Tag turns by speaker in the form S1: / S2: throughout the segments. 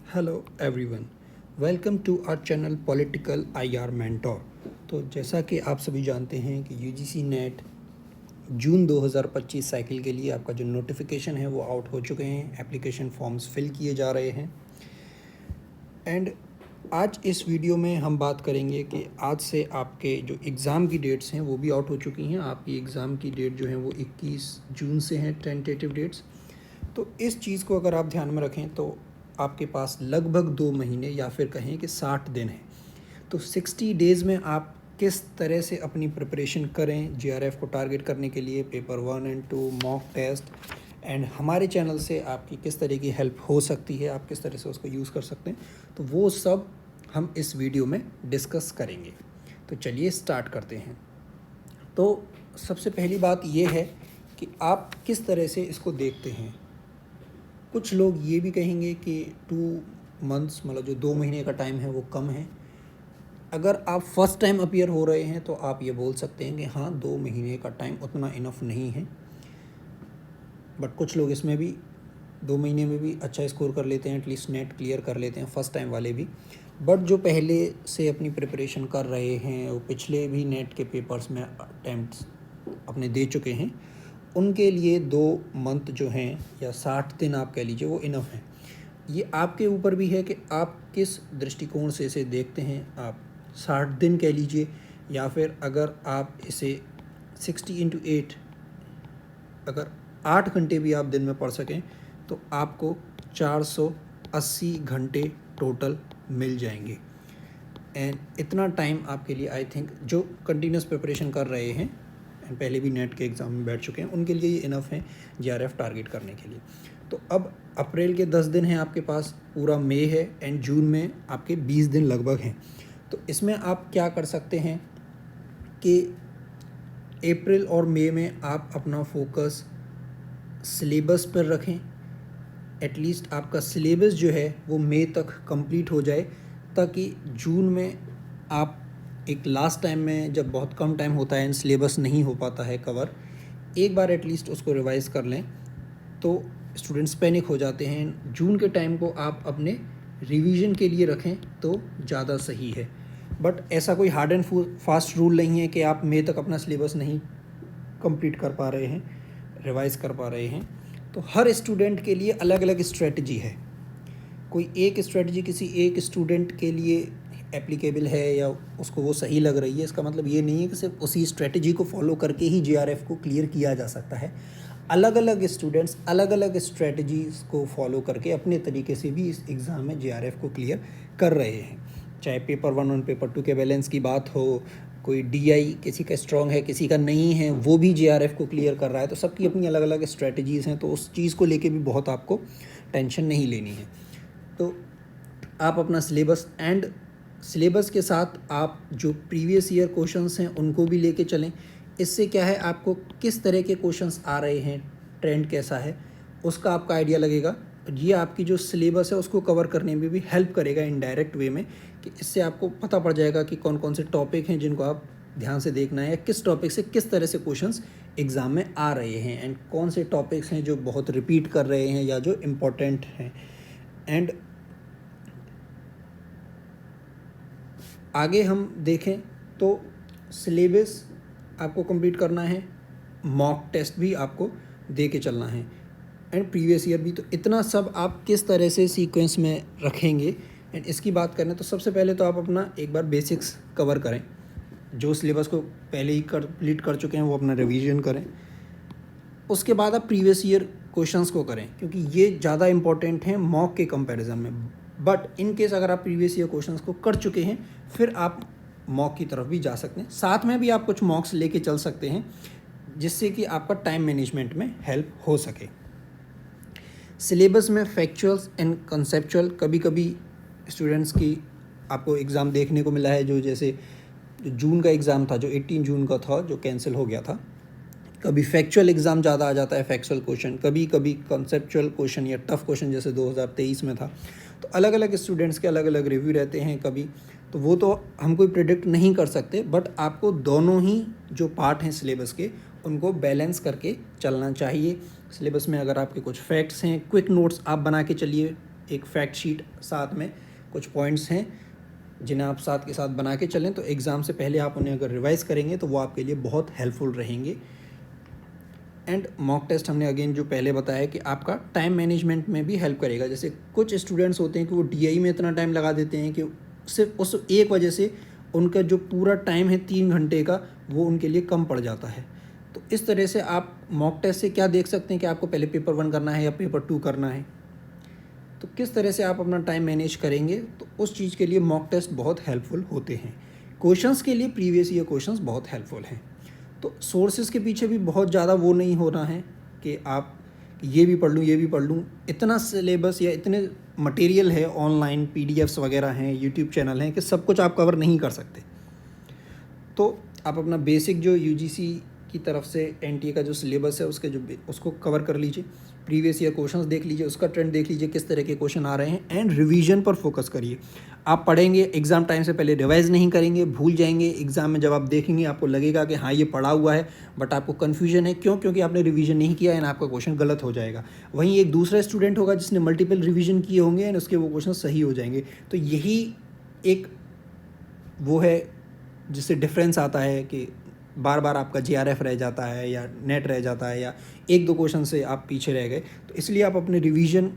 S1: Hello everyone, welcome to our channel political IR mentor. तो जैसा कि आप सभी जानते हैं कि यूजीसी नेट जून 2025 साइकिल के लिए आपका जो नोटिफिकेशन है वो आउट हो चुके हैं। एप्लीकेशन फॉर्म्स फिल किए जा रहे हैं एंड आज इस वीडियो में हम बात करेंगे कि आज से आपके जो एग्ज़ाम की डेट्स हैं वो भी आउट हो चुकी हैं। आपकी एग्ज़ाम की डेट जो है वो 21 जून से हैं, टेंटेटिव डेट्स। तो इस चीज़ को अगर आप ध्यान में रखें तो आपके पास लगभग 2 महीने या फिर कहें कि 60 दिन हैं। तो 60 डेज़ में आप किस तरह से अपनी प्रिपरेशन करें जेआरएफ को टारगेट करने के लिए, paper 1 and 2, mock test, and हमारे चैनल से आपकी किस तरह की हेल्प हो सकती है, आप किस तरह से उसको यूज़ कर सकते हैं, तो वो सब हम इस वीडियो में डिस्कस करेंगे। तो चलिए स्टार्ट करते हैं। तो सबसे पहली बात ये है कि आप किस तरह से इसको देखते हैं। कुछ लोग ये भी कहेंगे कि 2 मंथ्स मतलब जो 2 महीने का टाइम है वो कम है। अगर आप फर्स्ट टाइम अपीयर हो रहे हैं तो आप ये बोल सकते हैं कि हाँ, 2 महीने का टाइम उतना इनफ नहीं है। बट कुछ लोग इसमें भी 2 महीने में भी अच्छा स्कोर कर लेते हैं, एटलीस्ट नेट क्लियर कर लेते हैं फर्स्ट टाइम वाले भी। बट जो पहले से अपनी प्रिपरेशन कर रहे हैं, वो पिछले भी नेट के पेपर्स में अटैम्प्ट्स अपने दे चुके हैं, उनके लिए 2 मंथ जो हैं या 60 दिन आप कह लीजिए वो इनफ हैं। ये आपके ऊपर भी है कि आप किस दृष्टिकोण से इसे देखते हैं। आप 60 दिन कह लीजिए या फिर अगर आप इसे 60 × 8 अगर 8 घंटे भी आप दिन में पढ़ सकें तो आपको 480 घंटे टोटल मिल जाएंगे। एंड इतना टाइम आपके लिए आई थिंक जो कंटिन्यूस प्रिपरेशन कर रहे हैं एंड पहले भी नेट के एग्ज़ाम में बैठ चुके हैं उनके लिए ये इनफ है जेआरएफ टारगेट करने के लिए। तो अब अप्रैल के 10 दिन हैं आपके पास, पूरा मई है एंड जून में आपके 20 दिन लगभग हैं। तो इसमें आप क्या कर सकते हैं कि अप्रैल और मई में आप अपना फोकस सिलेबस पर रखें। एटलीस्ट आपका सिलेबस जो है वो मई तक कंप्लीट हो जाए, ताकि जून में आप एक लास्ट टाइम में जब बहुत कम टाइम होता है एंड सिलेबस नहीं हो पाता है कवर, एक बार एटलीस्ट उसको रिवाइज़ कर लें। तो स्टूडेंट्स पैनिक हो जाते हैं। जून के टाइम को आप अपने रिवीजन के लिए रखें तो ज़्यादा सही है। बट ऐसा कोई हार्ड एंड फास्ट रूल नहीं है कि आप मई तक अपना सिलेबस नहीं कंप्लीट कर पा रहे हैं, रिवाइज़ कर पा रहे हैं। तो हर स्टूडेंट के लिए अलग अलग स्ट्रेटजी है। कोई एक स्ट्रेटजी किसी एक स्टूडेंट के लिए एप्लीकेबल है या उसको वो सही लग रही है, इसका मतलब ये नहीं है कि सिर्फ उसी स्ट्रेटजी को फॉलो करके ही जेआरएफ को क्लियर किया जा सकता है। अलग अलग स्टूडेंट्स अलग अलग स्ट्रेटजीज़ को फॉलो करके अपने तरीके से भी इस एग्ज़ाम में जेआरएफ को क्लियर कर रहे हैं। चाहे पेपर 1 और पेपर 2 के बैलेंस की बात हो, कोई डीआई किसी का स्ट्रॉन्ग है किसी का नहीं है, वो भी जेआरएफ को क्लियर कर रहा है। तो सबकी अपनी अलग अलग स्ट्रेटजीज़ हैं, तो उस चीज़ को लेके भी बहुत आपको टेंशन नहीं लेनी है। तो आप अपना सिलेबस एंड सिलेबस के साथ आप जो प्रीवियस ईयर क्वेश्चंस हैं उनको भी लेके चलें। इससे क्या है, आपको किस तरह के क्वेश्चंस आ रहे हैं, ट्रेंड कैसा है, उसका आपका आइडिया लगेगा। ये आपकी जो सिलेबस है उसको कवर करने में भी हेल्प करेगा इनडायरेक्ट वे में, कि इससे आपको पता पड़ जाएगा कि कौन कौन से टॉपिक हैं जिनको आप ध्यान से देखना है, या किस टॉपिक से किस तरह से क्वेश्चंस एग्ज़ाम में आ रहे हैं, एंड कौन से टॉपिक्स हैं जो बहुत रिपीट कर रहे हैं या जो इम्पोर्टेंट हैं। एंड आगे हम देखें तो सिलेबस आपको कंप्लीट करना है, मॉक टेस्ट भी आपको दे के चलना है, एंड प्रीवियस ईयर भी। तो इतना सब आप किस तरह से सीक्वेंस में रखेंगे, एंड इसकी बात करें तो सबसे पहले तो आप अपना एक बार बेसिक्स कवर करें। जो सिलेबस को पहले ही कंप्लीट कर चुके हैं वो अपना रिवीजन करें। उसके बाद आप प्रीवियस ईयर क्वेश्चंस को करें, क्योंकि ये ज़्यादा इंपॉर्टेंट हैं मॉक के कंपैरिजन में। बट इन केस अगर आप प्रीवियस ईयर क्वेश्चंस को कर चुके हैं, फिर आप मॉक की तरफ भी जा सकते हैं। साथ में भी आप कुछ मॉक्स लेके चल सकते हैं, जिससे कि आपका टाइम मैनेजमेंट में हेल्प हो सके। सिलेबस में फैक्चुअल्स एंड कंसेप्चुअल कभी कभी स्टूडेंट्स की आपको एग्ज़ाम देखने को मिला है, जो जैसे जून का एग्ज़ाम था जो 18 जून का था जो कैंसिल हो गया था। कभी फैक्चुअल एग्ज़ाम ज़्यादा आ जाता है, फैक्चुअल क्वेश्चन, कभी कभी कंसेप्चुअल क्वेश्चन या टफ क्वेश्चन जैसे 2023 में था। तो अलग अलग स्टूडेंट्स के अलग अलग रिव्यू रहते हैं कभी, तो वो तो हम कोई प्रिडिक्ट नहीं कर सकते। बट आपको दोनों ही जो पार्ट हैं सिलेबस के उनको बैलेंस करके चलना चाहिए। सिलेबस में अगर आपके कुछ फैक्ट्स हैं, क्विक नोट्स आप बना के चलिए एक फैक्ट शीट साथ में कुछ पॉइंट्स हैं जिन्हें आप साथ के साथ बना के चलें, तो एग्ज़ाम से पहले आप उन्हें अगर रिवाइज़ करेंगे तो वो आपके लिए बहुत हेल्पफुल रहेंगे। एंड मॉक टेस्ट हमने अगेन जो पहले बताया कि आपका टाइम मैनेजमेंट में भी हेल्प करेगा। जैसे कुछ स्टूडेंट्स होते हैं कि वो डीआई में इतना टाइम लगा देते हैं कि सिर्फ उस एक वजह से उनका जो पूरा टाइम है 3 घंटे का वो उनके लिए कम पड़ जाता है। तो इस तरह से आप मॉक टेस्ट से क्या देख सकते हैं कि आपको पहले पेपर 1 करना है या पेपर 2 करना है, तो किस तरह से आप अपना टाइम मैनेज करेंगे, तो उस चीज़ के लिए मॉक टेस्ट बहुत हेल्पफुल होते हैं। क्वेश्चंस के लिए प्रीवियस ईयर क्वेश्चंस बहुत हेल्पफुल हैं। तो सोर्सेज के पीछे भी बहुत ज़्यादा वो नहीं होना है कि आप ये भी पढ़ लूँ ये भी पढ़ लूँ। इतना सिलेबस या इतने मटेरियल है, ऑनलाइन पीडीएफ्स वगैरह हैं, यूट्यूब चैनल हैं कि सब कुछ आप कवर नहीं कर सकते। तो आप अपना बेसिक जो यूजीसी की तरफ से एनटीए का जो सिलेबस है उसको कवर कर लीजिए। प्रीवियस ईयर क्वेश्चंस देख लीजिए, उसका ट्रेंड देख लीजिए किस तरह के क्वेश्चन आ रहे हैं, एंड रिवीजन पर फोकस करिए। आप पढ़ेंगे, एग्ज़ाम टाइम से पहले रिवाइज नहीं करेंगे, भूल जाएंगे। एग्ज़ाम में जब आप देखेंगे आपको लगेगा कि हाँ ये पढ़ा हुआ है, बट आपको कन्फ्यूजन है। क्योंकि आपने रिवीजन नहीं किया एंड आपका क्वेश्चन गलत हो जाएगा। वहीं एक दूसरा स्टूडेंट होगा जिसने मल्टीपल रिवीजन किए होंगे एंड उसके वो क्वेश्चन सही हो जाएंगे। तो यही एक वो है जिससे डिफरेंस आता है कि बार बार आपका जेआरएफ रह जाता है या नेट रह जाता है या एक दो क्वेश्चन से आप पीछे रह गए। तो इसलिए आप अपने रिवीजन,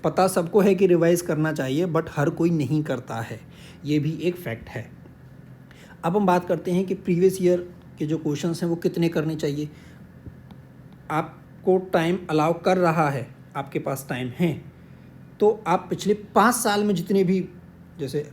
S1: पता सबको है कि रिवाइज़ करना चाहिए, बट हर कोई नहीं करता है, ये भी एक फैक्ट है। अब हम बात करते हैं कि प्रीवियस ईयर के जो क्वेश्चंस हैं वो कितने करने चाहिए। आपको टाइम अलाउ कर रहा है, आपके पास टाइम है, तो आप पिछले 5 साल में जितने भी, जैसे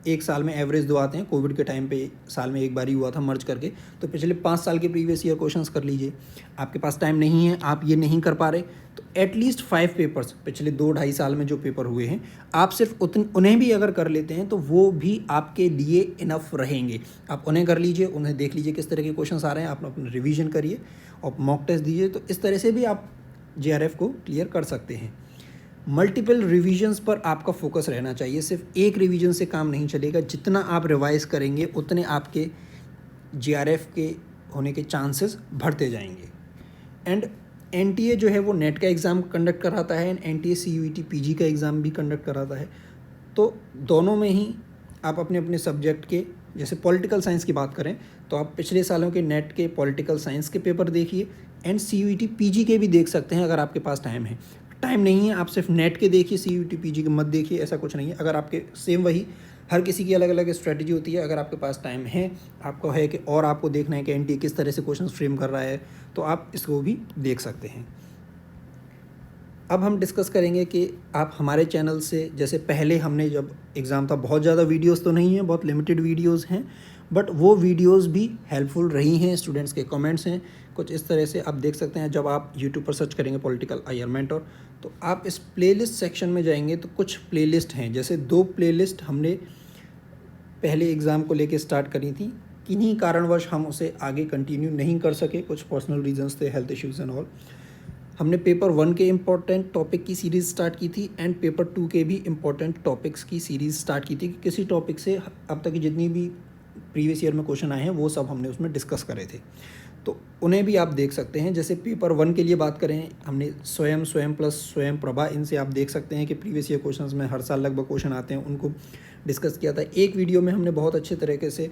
S1: एक साल में एवरेज 2 आते हैं, कोविड के टाइम पे साल में एक बार ही हुआ था मर्ज करके, तो पिछले 5 साल के प्रीवियस ईयर क्वेश्चंस कर लीजिए। आपके पास टाइम नहीं है, आप ये नहीं कर पा रहे, तो एटलीस्ट 5 पेपर्स पिछले 2-2.5 साल में जो पेपर हुए हैं, आप सिर्फ उन्हें भी अगर कर लेते हैं तो वो भी आपके लिए इनफ रहेंगे। आप उन्हें कर लीजिए, उन्हें देख लीजिए किस तरह के क्वेश्चंस आ रहे हैं, आप अपना रिवीजन करिए और मॉक टेस्ट दीजिए। तो इस तरह से भी आप जेआरएफ को क्लियर कर सकते हैं। मल्टीपल रिवीजन्स पर आपका फोकस रहना चाहिए, सिर्फ एक रिवीजन से काम नहीं चलेगा। जितना आप रिवाइज करेंगे उतने आपके जेआरएफ के होने के चांसेस बढ़ते जाएंगे। एंड एनटीए जो है वो नेट का एग्ज़ाम कंडक्ट कराता है एंड एनटीए सीयूईटी पीजी का एग्ज़ाम भी कंडक्ट कराता है। तो दोनों में ही आप अपने अपने सब्जेक्ट के, जैसे पॉलिटिकल साइंस की बात करें तो आप पिछले सालों के नेट के पॉलिटिकल साइंस के पेपर देखिए एंड सीयूईटी पीजी के भी देख सकते हैं अगर आपके पास टाइम है। टाइम नहीं है, आप सिर्फ नेट के देखिए, सीयूईटी पीजी के मत देखिए, ऐसा कुछ नहीं है। अगर आपके सेम वही, हर किसी की अलग अलग स्ट्रेटजी होती है। अगर आपके पास टाइम है, आपको है कि और आपको देखना है कि एनटीए किस तरह से क्वेश्चन फ्रेम कर रहा है, तो आप इसको भी देख सकते हैं। अब हम डिस्कस करेंगे कि आप हमारे चैनल से, जैसे पहले हमने जब एग्ज़ाम था, बहुत ज़्यादा वीडियोस तो नहीं है, बहुत लिमिटेड वीडियोस हैं, बट वो वीडियोस भी हेल्पफुल रही हैं। स्टूडेंट्स के कमेंट्स हैं कुछ इस तरह से, आप देख सकते हैं। जब आप यूट्यूब पर सर्च करेंगे पॉलिटिकल आईआर मेंटोर, तो आप इस प्लेलिस्ट सेक्शन में जाएंगे तो कुछ प्लेलिस्ट हैं। जैसे 2 प्लेलिस्ट हमने पहले एग्ज़ाम को लेके स्टार्ट करी थी, किन्हीं कारणवश हम उसे आगे कंटिन्यू नहीं कर सके, कुछ पर्सनल रीजंस थे, हेल्थ इश्यूज़ एंड ऑल। हमने पेपर 1 के इम्पॉर्टेंट टॉपिक की सीरीज़ स्टार्ट की थी एंड पेपर 2 के भी इम्पॉर्टेंट टॉपिक्स की सीरीज़ स्टार्ट की थी कि किसी टॉपिक से अब तक की जितनी भी प्रीवियस ईयर में क्वेश्चन आए हैं वो सब हमने उसमें डिस्कस करे थे, तो उन्हें भी आप देख सकते हैं। जैसे पेपर 1 के लिए बात करें, हमने स्वयं प्लस स्वयं प्रभा, इनसे आप देख सकते हैं कि प्रीवियस ईयर क्वेश्चंस में हर साल लगभग क्वेश्चन आते हैं, उनको डिस्कस किया था। एक वीडियो में हमने बहुत अच्छे तरीके से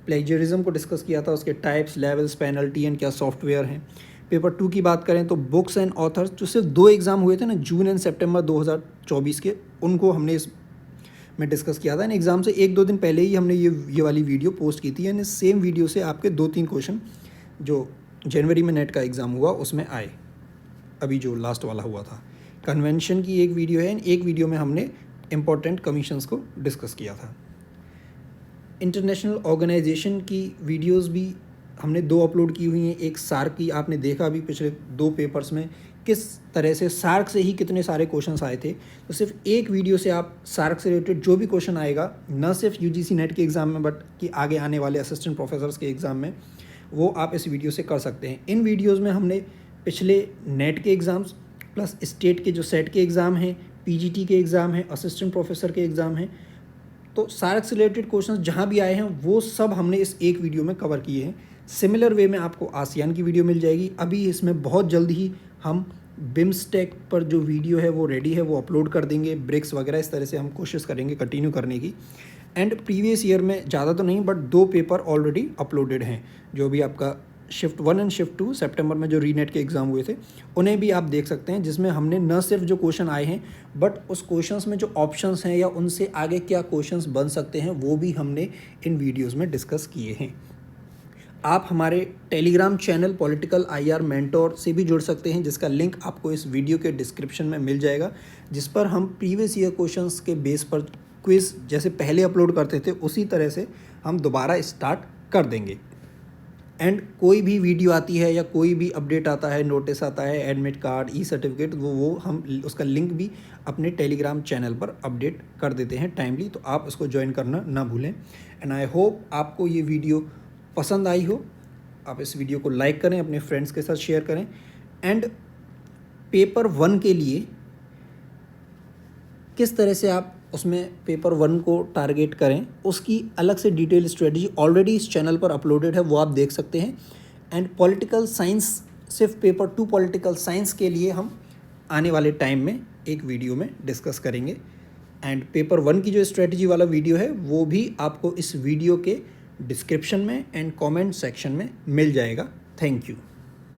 S1: प्लेजरिज्म को डिस्कस किया था, उसके टाइप्स, लेवल्स, पेनल्टी एंड क्या सॉफ्टवेयर हैं। पेपर 2 की बात करें तो बुक्स एंड ऑथर्स, जो सिर्फ 2 एग्ज़ाम हुए थे ना, जून एंड सितंबर 2024 के, उनको हमने इस में डिस्कस किया था। एंड एग्ज़ाम से 1-2 दिन पहले ही हमने ये वाली वीडियो पोस्ट की थी एंड इस सेम वीडियो से आपके 2-3 क्वेश्चन जो जनवरी में नेट का एग्ज़ाम हुआ उसमें आए, अभी जो लास्ट वाला हुआ था। कन्वेंशन की एक वीडियो है एंड एक वीडियो में हमने इम्पोर्टेंट कमीशंस को डिस्कस किया था। इंटरनेशनल ऑर्गेनाइजेशन की वीडियोस भी हमने 2 अपलोड की हुई हैं। एक सार्क की, आपने देखा अभी पिछले 2 पेपर्स में किस तरह से सार्क से ही कितने सारे क्वेश्चंस आए थे। तो सिर्फ एक वीडियो से आप सार्क से रिलेटेड जो भी क्वेश्चन आएगा, न सिर्फ यूजीसी नेट के एग्ज़ाम में बट कि आगे आने वाले असिस्टेंट प्रोफेसर्स के एग्ज़ाम में, वो आप इस वीडियो से कर सकते हैं। इन वीडियोज़ में हमने पिछले नेट के एग्ज़ाम्स प्लस स्टेट के जो सेट के एग्ज़ाम हैं, पीजीटी के एग्ज़ाम हैं, असिस्टेंट प्रोफेसर के एग्ज़ाम हैं, तो सार्क से रिलेटेड क्वेश्चंस जहाँ भी आए हैं वो सब हमने इस एक वीडियो में कवर किए हैं। सिमिलर वे में आपको आसियान की वीडियो मिल जाएगी। अभी इसमें बहुत जल्द ही हम बिम्स्टेक पर जो वीडियो है वो रेडी है, वो अपलोड कर देंगे, ब्रिक्स वगैरह इस तरह से हम कोशिश करेंगे कंटिन्यू करने की। एंड प्रीवियस ईयर में ज़्यादा तो नहीं बट 2 पेपर ऑलरेडी अपलोडेड हैं, जो भी आपका शिफ्ट 1 एंड शिफ्ट 2 सितंबर में जो रीनेट के एग्ज़ाम हुए थे उन्हें भी आप देख सकते हैं, जिसमें हमने न सिर्फ जो क्वेश्चन आए हैं बट उस क्वेश्चंस में जो ऑप्शंस हैं या उनसे आगे क्या क्वेश्चंस बन सकते हैं वो भी हमने इन वीडियोज़ में डिस्कस किए हैं। आप हमारे Telegram channel political IR mentor से भी जुड़ सकते हैं, जिसका लिंक आपको इस वीडियो के डिस्क्रिप्शन में मिल जाएगा, जिस पर हम प्रीवियस ईयर क्वेश्चंस के बेस पर क्विज़ जैसे पहले अपलोड करते थे उसी तरह से हम दोबारा स्टार्ट कर देंगे। एंड कोई भी वीडियो आती है या कोई भी अपडेट आता है, नोटिस आता है, एडमिट कार्ड, ई सर्टिफिकेट, वो हम उसका लिंक भी अपने टेलीग्राम चैनल पर अपडेट कर देते हैं टाइमली, तो आप उसको ज्वाइन करना ना भूलें। एंड आई होप आपको ये वीडियो पसंद आई हो। आप इस वीडियो को लाइक करें, अपने फ्रेंड्स के साथ शेयर करें। एंड पेपर 1 के लिए किस तरह से आप उसमें पेपर 1 को टारगेट करें, उसकी अलग से डिटेल स्ट्रेटजी ऑलरेडी इस चैनल पर अपलोडेड है, वो आप देख सकते हैं। एंड पॉलिटिकल साइंस, सिर्फ पेपर 2 पॉलिटिकल साइंस के लिए हम आने वाले टाइम में एक वीडियो में डिस्कस करेंगे। एंड पेपर 1 की जो स्ट्रेटजी वाला वीडियो है वो भी आपको इस वीडियो के डिस्क्रिप्शन में एंड कमेंट सेक्शन में मिल जाएगा। Thank you.